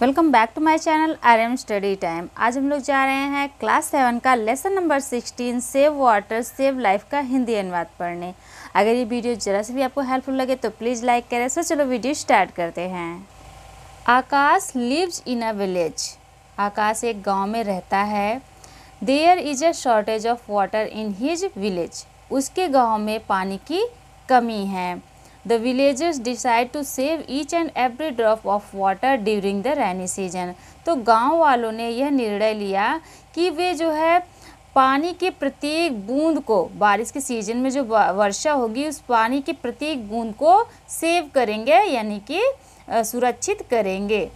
Welcome back to my channel RM study time. आज हम लोग जा रहे हैं क्लास 7 का lesson number 16 save water save life का हिंदी अनुवाद पढ़ने। अगर ये वीडियो जरा से भी आपको हेल्पफुल लगे तो प्लीज़ लाइक करें। सो चलो वीडियो स्टार्ट करते हैं। आकाश लिव्स इन अ विलेज। आकाश एक गांव में रहता है। There is a shortage of water in his village. उसके गांव में पानी की कमी है। The villagers decide to save each and every drop of water during the rainy season। तो गांव वालों ने यह निर्णय लिया कि वे जो है पानी के प्रत्येक बूंद को, बारिश के सीजन में जो वर्षा होगी उस पानी के प्रत्येक बूंद को सेव करेंगे, यानी कि सुरक्षित करेंगे।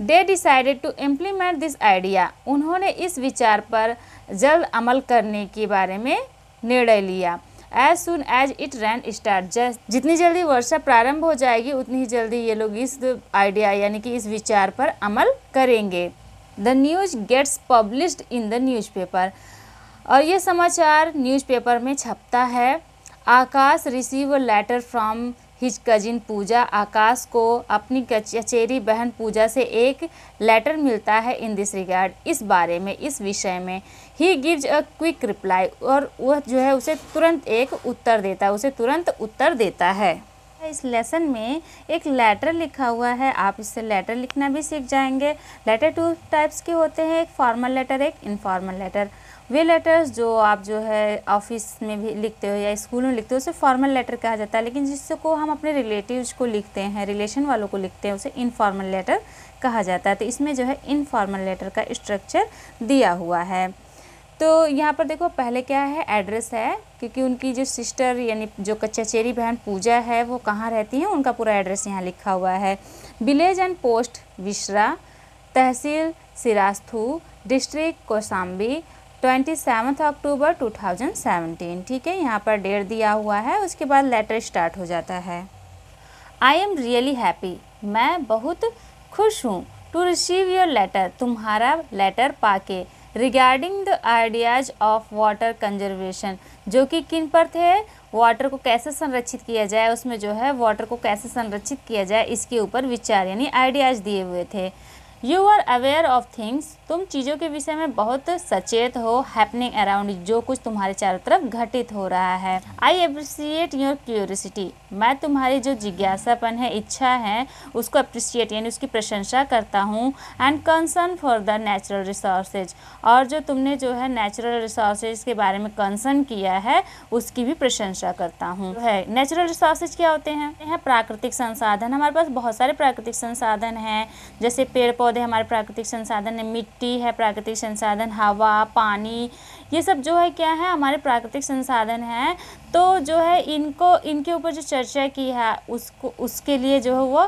They decided to implement this idea। उन्होंने इस विचार पर जल्द अमल करने के बारे में निर्णय लिया। As soon as it rain start, जितनी जल्दी वर्षा प्रारंभ हो जाएगी उतनी ही जल्दी ये लोग इस आइडिया यानी कि इस विचार पर अमल करेंगे। The news gets published in the newspaper। और ये समाचार न्यूज़पेपर में छपता है। Akash receive a letter from his cousin Pooja. Akash को अपनी चचेरी बहन पूजा से एक लेटर मिलता है इन दिस रिगार्ड, इस बारे में, इस विषय में। He gives a quick reply. और वह जो है उसे तुरंत एक उत्तर देता है, उसे तुरंत उत्तर देता है। इस लेसन में एक लेटर लिखा हुआ है, आप इससे लेटर लिखना भी सीख जाएंगे। लेटर 2 टाइप्स के होते हैं, एक फॉर्मल लेटर, एक इनफॉर्मल लेटर। वे लेटर्स जो आप जो है ऑफिस में भी लिखते हो या स्कूल में लिखते हो उसे फॉर्मल लेटर कहा जाता है, लेकिन जिसको हम अपने रिलेटिव्स को लिखते हैं, रिलेशन वालों को लिखते हैं, उसे इनफॉर्मल लेटर कहा जाता है। तो इसमें जो है इनफॉर्मल लेटर का स्ट्रक्चर दिया हुआ है। तो यहाँ पर देखो पहले क्या है, एड्रेस है, क्योंकि उनकी जो सिस्टर यानी जो चचेरी बहन पूजा है वो कहाँ रहती हैं, उनका पूरा एड्रेस यहाँ लिखा हुआ है। Village and post Vishra, tehsil Sirathu, district Kaushambi, 27 October 2017। ठीक है, यहाँ पर डेट दिया हुआ है। उसके बाद लेटर स्टार्ट हो जाता है। आई एम रियली हैप्पी, मैं बहुत खुश हूँ। टू रिसीव योर लेटर, तुम्हारा लेटर पाके। Regarding the ideas of water conservation, जो कि किन पर थे, वाटर को कैसे संरक्षित किया जाए, उसमें जो है वाटर को कैसे संरक्षित किया जाए इसके ऊपर विचार यानी आइडियाज़ दिए हुए थे। You are aware of things, तुम चीज़ों के विषय में बहुत सचेत हो। हैपनिंग अराउंड, जो कुछ तुम्हारे चारों तरफ घटित हो रहा है। आई अप्रिशिएट योर क्यूरियोसिटी, मैं तुम्हारी जो जिज्ञासापन है, इच्छा है, उसको अप्रिशिएट यानी उसकी प्रशंसा करता हूँ। And concern for the natural resources, और जो तुमने जो है नेचुरल रिसोर्सेज के बारे में कंसर्न किया है उसकी भी प्रशंसा करता हूँ। है नेचुरल रिसोर्सेज क्या होते हैं? प्राकृतिक संसाधन। हमारे पास बहुत सारे प्राकृतिक संसाधन हैं, जैसे पेड़ पौधे हमारे प्राकृतिक संसाधन है, मिट्टी है प्राकृतिक संसाधन, हवा, पानी, ये सब जो है क्या है, हमारे प्राकृतिक संसाधन हैं। तो जो है इनके ऊपर जो चर्चा की है उसके लिए जो है वो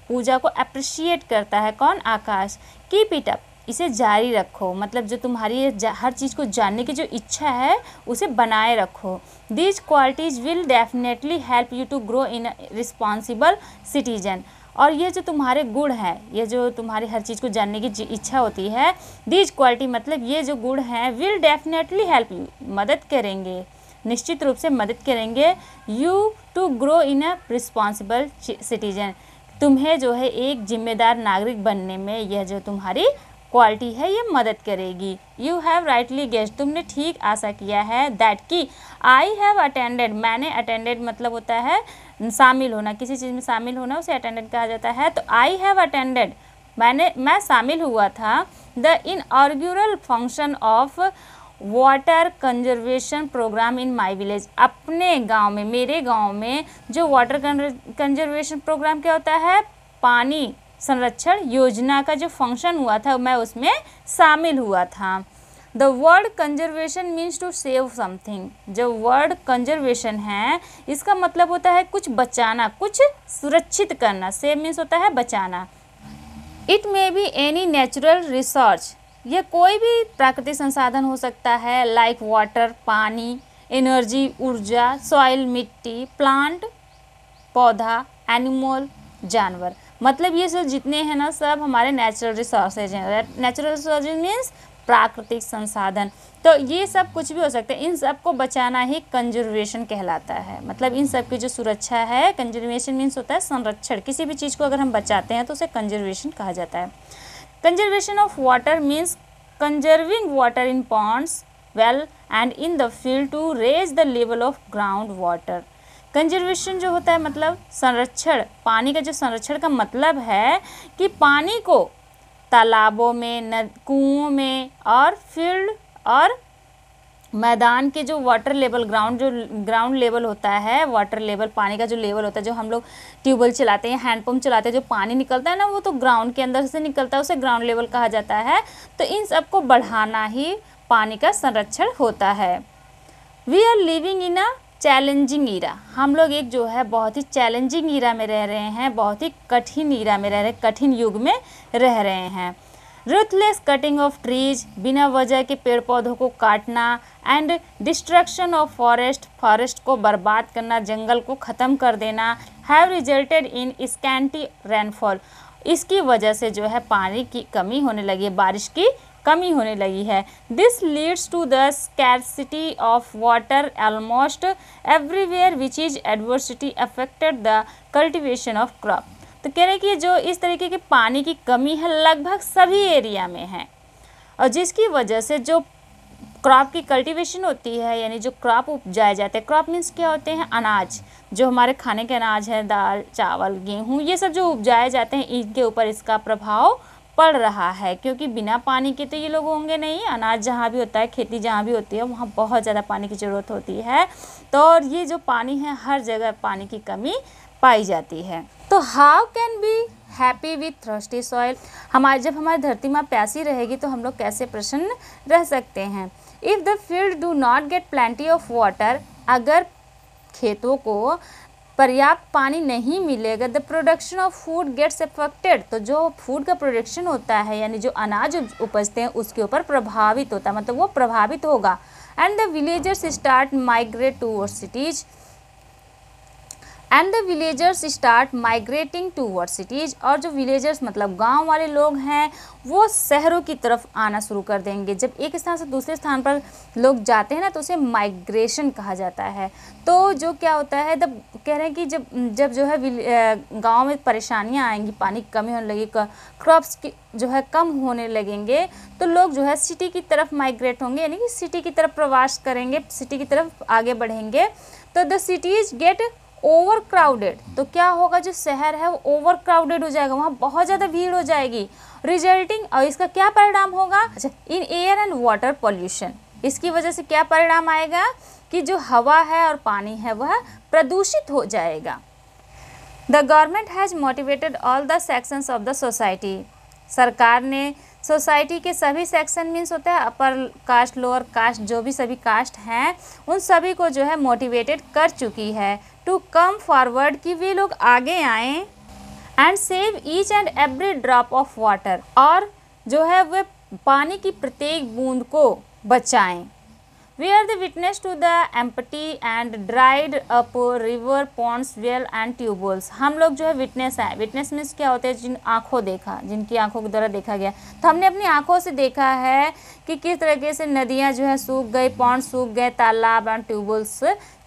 पूजा को अप्रिशिएट करता है। कौन? आकाश। कीप इट अप, इसे जारी रखो, मतलब जो तुम्हारी हर चीज़ को जानने की जो इच्छा है उसे बनाए रखो। These qualities will definitely help you to grow in responsible citizen, और ये जो तुम्हारे गुण हैं, ये जो तुम्हारी हर चीज़ को जानने की इच्छा होती है, दीज क्वालिटी मतलब ये जो गुण हैं, विल डेफिनेटली हेल्प यू, मदद करेंगे, निश्चित रूप से मदद करेंगे, you to grow in a responsible citizen, तुम्हें जो है एक जिम्मेदार नागरिक बनने में यह जो तुम्हारी क्वालिटी है ये मदद करेगी। यू हैव राइटली गेस्ड, तुमने ठीक आशा किया है। दैट की आई हैव अटेंडेड, मैंने अटेंडेड मतलब होता है शामिल होना, किसी चीज़ में शामिल होना उसे अटेंडेड कहा जाता है। तो आई हैव अटेंडेड, मैं शामिल हुआ था। The inaugural function of water conservation program in my village, अपने गांव में, मेरे गांव में जो वाटर कंजर्वेशन प्रोग्राम क्या होता है, पानी संरक्षण योजना का जो फंक्शन हुआ था मैं उसमें शामिल हुआ था। The word conservation means to save something, जो वर्ड कंजर्वेशन है इसका मतलब होता है कुछ बचाना, कुछ सुरक्षित करना। सेव मीन्स होता है बचाना। It may be any natural resource, यह कोई भी प्राकृतिक संसाधन हो सकता है, लाइक वाटर पानी, एनर्जी ऊर्जा, सॉइल मिट्टी, प्लांट पौधा, एनिमल जानवर, मतलब ये सब जितने हैं ना सब हमारे नेचुरल रिसोर्सेज हैं। नेचुरल रिसोर्सेज मीन्स प्राकृतिक संसाधन। तो ये सब कुछ भी हो सकता है, इन सब को बचाना ही कंजर्वेशन कहलाता है। मतलब इन सब की जो सुरक्षा है, कंजर्वेशन मीन्स होता है संरक्षण। किसी भी चीज़ को अगर हम बचाते हैं तो उसे कंजर्वेशन कहा जाता है। Conservation of water means conserving water in ponds, well and in the field to raise the level of ground water. Conservation जो होता है मतलब संरक्षण, पानी का जो संरक्षण का मतलब है कि पानी को तालाबों में, कुओं में और फील्ड और मैदान के जो वाटर लेवल, ग्राउंड लेवल होता है, वाटर लेवल पानी का जो लेवल होता है, जो हम लोग ट्यूबवेल चलाते हैं, हैंडपम्प चलाते हैं, जो पानी निकलता है ना वो तो ग्राउंड के अंदर से निकलता है, उसे ग्राउंड लेवल कहा जाता है। तो इन सब को बढ़ाना ही पानी का संरक्षण होता है। We are living in a challenging era. हम लोग एक जो है बहुत ही चैलेंजिंग ईरा में रह रहे हैं, बहुत ही कठिन ईरा में रह रहे हैं, कठिन युग में रह रहे हैं। रूथलेस कटिंग ऑफ ट्रीज, बिना वजह के पेड़ पौधों को काटना, एंड डिस्ट्रक्शन ऑफ फॉरेस्ट को बर्बाद करना, जंगल को ख़त्म कर देना, have resulted in scanty rainfall. इसकी वजह से जो है पानी की कमी होने लगी है, बारिश की कमी होने लगी है। This leads to the scarcity of water almost everywhere which is adversity affected the cultivation of crop. तो कह रहे हैं कि जो इस तरीके की पानी की कमी है लगभग सभी एरिया में है, और जिसकी वजह से जो क्रॉप की कल्टीवेशन होती है, यानी जो क्रॉप उपजाए जाते हैं, क्रॉप मीन्स क्या होते हैं, अनाज, जो हमारे खाने के अनाज है, दाल चावल गेहूँ, ये सब जो उपजाए जाते हैं, इनके ऊपर इसका प्रभाव पड़ रहा है। क्योंकि बिना पानी के तो ये लोग होंगे नहीं। अनाज जहाँ भी होता है, खेती जहाँ भी होती है, वहाँ बहुत ज़्यादा पानी की ज़रूरत होती है। तो और ये जो पानी है, हर जगह पानी की कमी पाई जाती है। तो how can be happy with thirsty soil. जब हमारी धरती माँ प्यासी रहेगी तो हम लोग कैसे प्रसन्न रह सकते हैं। If the field do not get plenty of water, अगर खेतों को पर्याप्त पानी नहीं मिलेगा, the production of food gets affected, तो जो फूड का प्रोडक्शन होता है, यानी जो अनाज उपजते हैं, उसके ऊपर प्रभावित होता है, मतलब वो प्रभावित होगा। And the villagers start migrate towards cities, and the villagers start migrating toward cities, और जो विलेजर्स मतलब गांव वाले लोग हैं वो शहरों की तरफ आना शुरू कर देंगे। जब एक स्थान से दूसरे स्थान पर लोग जाते हैं ना तो उसे माइग्रेशन कहा जाता है। तो जो क्या होता है, कह रहे हैं कि जब जो है गांव में परेशानियां आएंगी, पानी की कमी होने लगेगी, क्रॉप्स की जो है कम होने लगेंगे, तो लोग जो है सिटी की तरफ माइग्रेट होंगे, यानी कि सिटी की तरफ प्रवास करेंगे, सिटी की तरफ आगे बढ़ेंगे। तो the cities get over crowded, तो क्या होगा, जो शहर है वो ओवर क्राउडेड हो जाएगा, वहाँ बहुत ज़्यादा भीड़ हो जाएगी। रिजल्टिंग, और इसका क्या परिणाम होगा, अच्छा, in air and water pollution, इसकी वजह से क्या परिणाम आएगा कि जो हवा है और पानी है वह प्रदूषित हो जाएगा। The government has motivated all the sections of the society, सरकार ने सोसाइटी के सभी सेक्शन मीन्स होता है अपर कास्ट, लोअर कास्ट, जो भी सभी कास्ट हैं उन सभी को जो है मोटिवेटेड कर चुकी है टू कम फॉरवर्ड, कि वे लोग आगे आएँ and save each and every drop of water, और जो है वे पानी की प्रत्येक बूंद को बचाएं। We are the witness to the empty and dried up river, ponds, well and tubeholes। हम लोग जो है विटनेस हैं। विटनेस मीन्स क्या होता है, जिन आँखों देखा, जिनकी आँखों के द्वारा देखा गया। तो हमने अपनी आँखों से देखा है कि किस तरीके से नदियाँ जो है सूख गई, पॉन्ड सूख गए, तालाब एंड ट्यूबवेल्स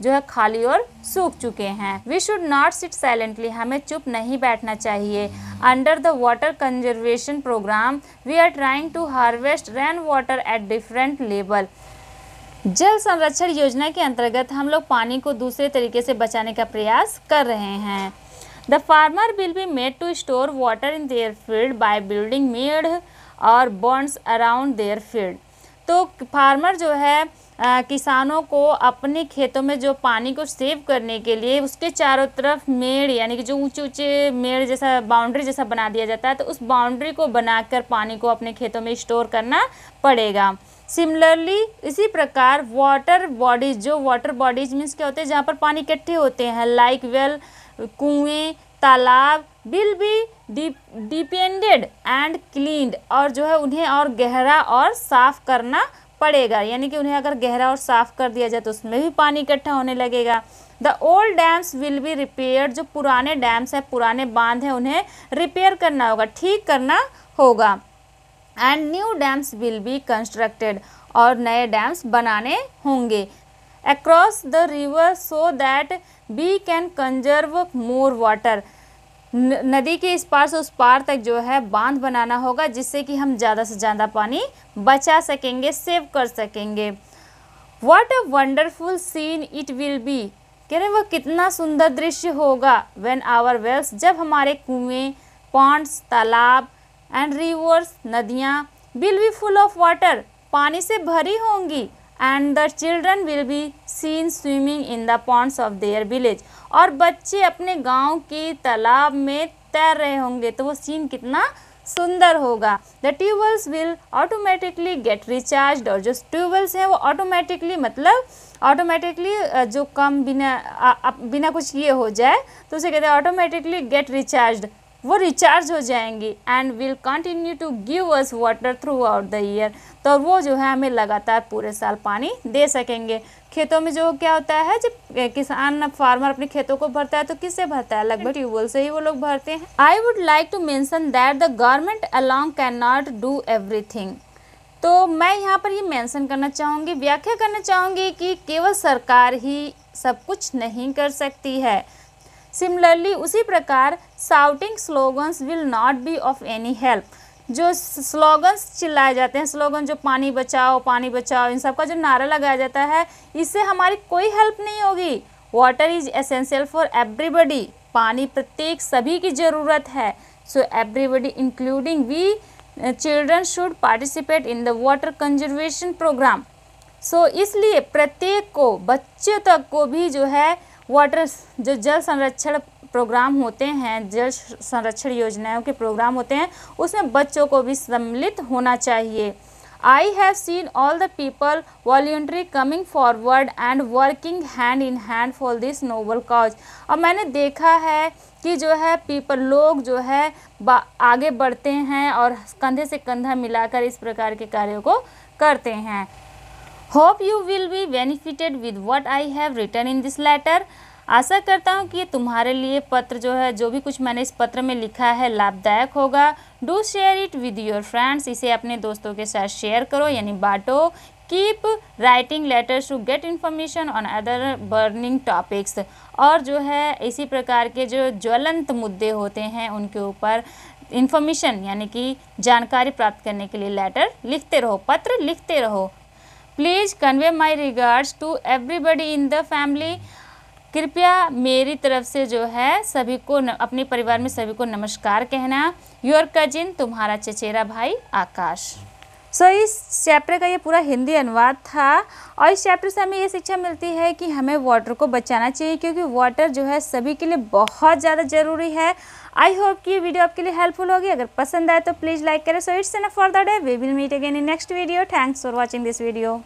जो है खाली और सूख चुके हैं। We should not sit silently, हमें चुप नहीं बैठना चाहिए। Under the water conservation programme we are trying to harvest rain water at different level. जल संरक्षण योजना के अंतर्गत हम लोग पानी को दूसरे तरीके से बचाने का प्रयास कर रहे हैं। The farmer will be made to store water in their field by building मेड और बॉन्ड्स अराउंड देयर फील्ड। तो फार्मर जो है किसानों को अपने खेतों में जो पानी को सेव करने के लिए उसके चारों तरफ मेड़, यानी कि जो ऊंचे ऊंचे मेड़ जैसा बाउंड्री जैसा बना दिया जाता है, तो उस बाउंड्री को बनाकर पानी को अपने खेतों में स्टोर करना पड़ेगा। सिमिलरली इसी प्रकार वाटर बॉडीज, जो वाटर बॉडीज मीन्स क्या होते हैं, जहाँ पर पानी इकट्ठे होते हैं, लाइक वेल, कुएं, तालाब, will be depended and cleaned, और जो है उन्हें और गहरा और साफ करना पड़ेगा। यानी कि उन्हें अगर गहरा और साफ कर दिया जाए तो उसमें भी पानी इकट्ठा होने लगेगा। The old dams will B repaired, जो पुराने डैम्स हैं, पुराने बांध हैं, उन्हें रिपेयर करना होगा, ठीक करना होगा। And new dams will be constructed, और नए डैम्स बनाने होंगे across the river so that we can conserve more water. नदी के इस पार से उस पार तक जो है बांध बनाना होगा, जिससे कि हम ज़्यादा से ज़्यादा पानी बचा सकेंगे, सेव कर सकेंगे। What a wonderful scene it will be, कह रहे वह कितना सुंदर दृश्य होगा। when our wells, जब हमारे कुएं, ponds, तालाब एंड rivers, नदियाँ will be full of water, पानी से भरी होंगी। and the children will be seen swimming in the ponds of their village, और बच्चे अपने गांव के तालाब में तैर रहे होंगे, तो वो सीन कितना सुंदर होगा। The tube wells will automatically get recharge, और जो ट्यूबवेल्स हैं वो ऑटोमेटिकली मतलब ऑटोमेटिकली जो कम बिना कुछ किए हो जाए तो उसे कहते हैं ऑटोमेटिकली गेट रिचार्ज, वो रिचार्ज हो जाएंगी। And will continue to give us water throughout the year, तो वो जो है हमें लगातार पूरे साल पानी दे सकेंगे। खेतों में जो क्या होता है, जब किसान फार्मर अपने खेतों को भरता है तो किससे भरता है, लगभग ट्यूबवेल से ही वो लोग भरते हैं। I would like to mention that the government along can not do everything, तो मैं यहाँ पर ये मेंशन करना चाहूँगी, व्याख्या करना चाहूँगी कि केवल सरकार ही सब कुछ नहीं कर सकती है। सिमिलरली उसी प्रकार shouting slogans will not be of any help, जो स्लोगन्स चिल्लाए जाते हैं, स्लोगन जो पानी बचाओ इन सब का जो नारा लगाया जाता है, इससे हमारी कोई हेल्प नहीं होगी। Water is essential for everybody, पानी प्रत्येक सभी की ज़रूरत है। So everybody including we children should participate in the water conservation program. So इसलिए प्रत्येक को, बच्चों तक को भी जो है वाटर, जो जल संरक्षण प्रोग्राम होते हैं, जल संरक्षण योजनाओं के प्रोग्राम होते हैं, उसमें बच्चों को भी सम्मिलित होना चाहिए। I have seen all the people voluntary coming forward and working hand in hand for this noble cause, और मैंने देखा है कि जो है पीपल लोग जो है आगे बढ़ते हैं और कंधे से कंधा मिलाकर इस प्रकार के कार्यों को करते हैं। Hope you will be benefited with what I have written in this letter, आशा करता हूँ कि तुम्हारे लिए पत्र जो है, जो भी कुछ मैंने इस पत्र में लिखा है, लाभदायक होगा। Do share it with your friends, इसे अपने दोस्तों के साथ शेयर करो यानी बांटो। Keep writing letters to get information on other burning topics, और जो है इसी प्रकार के जो ज्वलंत मुद्दे होते हैं उनके ऊपर इन्फॉर्मेशन यानी कि जानकारी प्राप्त करने के लिए लेटर लिखते रहो, पत्र लिखते रहो। Please convey my regards to everybody in the family, कृपया मेरी तरफ से जो है सभी को अपने परिवार में सभी को नमस्कार कहना। योर कजिन, तुम्हारा चचेरा भाई आकाश। सो इस चैप्टर का ये पूरा हिंदी अनुवाद था, और इस चैप्टर से हमें ये शिक्षा मिलती है कि हमें वाटर को बचाना चाहिए, क्योंकि वाटर जो है सभी के लिए बहुत ज़्यादा ज़रूरी है। आई होप कि ये वीडियो आपके लिए हेल्पफुल होगी। अगर पसंद आए तो प्लीज़ लाइक करें। So it's enough for the day, we will meet again in next video. Thanks for watching this video.